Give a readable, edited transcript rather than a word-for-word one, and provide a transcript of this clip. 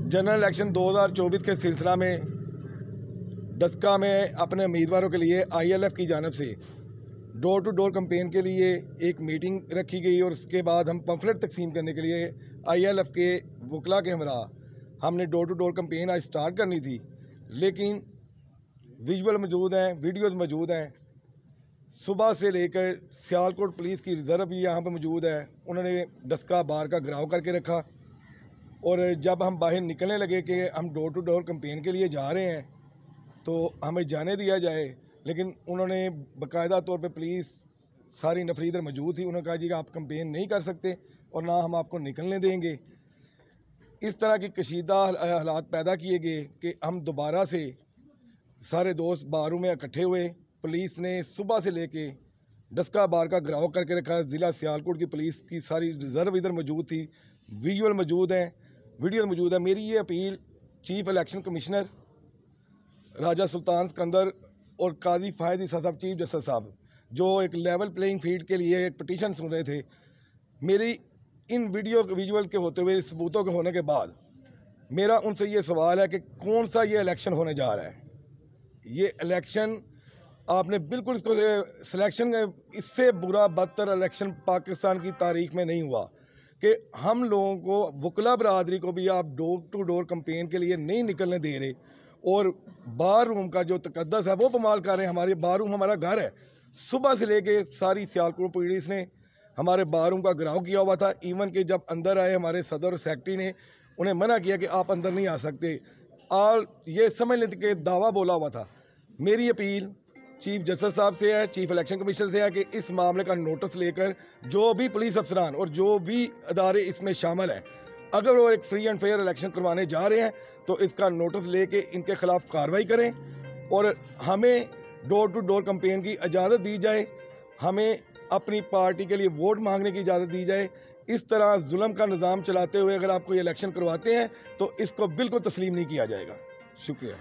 General election 2024 के सिलसिला में डस्का में अपने उम्मीदवारों के लिए ILF की जानिब से डोर टू डोर कैंपेन के लिए एक मीटिंग रखी गई और उसके बाद हम पम्फलेट तकसीम करने के लिए ILF के वकला के हमरा हमने डोर टू डोर कैंपेन आज स्टार्ट करनी थी, लेकिन विजुअल मौजूद हैं, वीडियोज़ मौजूद हैं। सुबह से लेकर सियालकोट पुलिस की रिज़र्व भी यहाँ पर मौजूद है। उन्होंने डस्का बार का घेराव करके रखा और जब हम बाहर निकलने लगे कि हम डोर टू डोर कैंपेन के लिए जा रहे हैं तो हमें जाने दिया जाए, लेकिन उन्होंने बाकायदा तौर पे पुलिस सारी नफरी इधर मौजूद थी। उन्होंने कहा जी आप कैंपेन नहीं कर सकते और ना हम आपको निकलने देंगे। इस तरह की कशीदा हालात पैदा किए गए कि हम दोबारा से सारे दोस्त बारों में इकट्ठे हुए। पुलिस ने सुबह से लेके डस्का बार का घेराव करके रखा। ज़िला सियालकोट की पुलिस की सारी रिज़र्व इधर मौजूद थी। विजुअल मौजूद हैं, वीडियो मौजूद है। मेरी ये अपील चीफ इलेक्शन कमिश्नर राजा सुल्तान सिकंदर और काजी फायद ईसा साहब, चीफ जस्टिस साहब, जो एक लेवल प्लेइंग फील्ड के लिए एक पटिशन सुन रहे थे, मेरी इन वीडियो विजुअल के होते हुए, सबूतों के होने के बाद मेरा उनसे ये सवाल है कि कौन सा ये इलेक्शन होने जा रहा है। ये इलेक्शन आपने बिल्कुल इसको सिलेक्शन, इससे बुरा बदतर इलेक्शन पाकिस्तान की तारीख में नहीं हुआ कि हम लोगों को, वकला बरादरी को भी आप डोर टू डोर कैंपेन के लिए नहीं निकलने दे रहे और बार रूम का जो तकद्दस है वो पमाल कर रहे हैं। हमारे बार रूम हमारा घर है। सुबह से लेके सारी सियालकोट पुलिस ने हमारे बार रूम का घेराव किया हुआ था। इवन कि जब अंदर आए हमारे सदर और सेक्रेटरी ने उन्हें मना किया कि आप अंदर नहीं आ सकते, और ये समझ लेते कि दावा बोला हुआ था। मेरी अपील चीफ जस्टिस साहब से है, चीफ इलेक्शन कमिश्नर से है कि इस मामले का नोटिस लेकर जो भी पुलिस अफसरान और जो भी अदारे इसमें शामिल हैं, अगर वो एक फ्री एंड फेयर इलेक्शन करवाने जा रहे हैं तो इसका नोटिस लेके इनके खिलाफ कार्रवाई करें और हमें डोर टू डोर कैंपेन की इजाज़त दी जाए। हमें अपनी पार्टी के लिए वोट मांगने की इजाज़त दी जाए। इस तरह जुल्म का निज़ाम चलाते हुए अगर आप कोई इलेक्शन करवाते हैं तो इसको बिल्कुल तस्लीम नहीं किया जाएगा। शुक्रिया।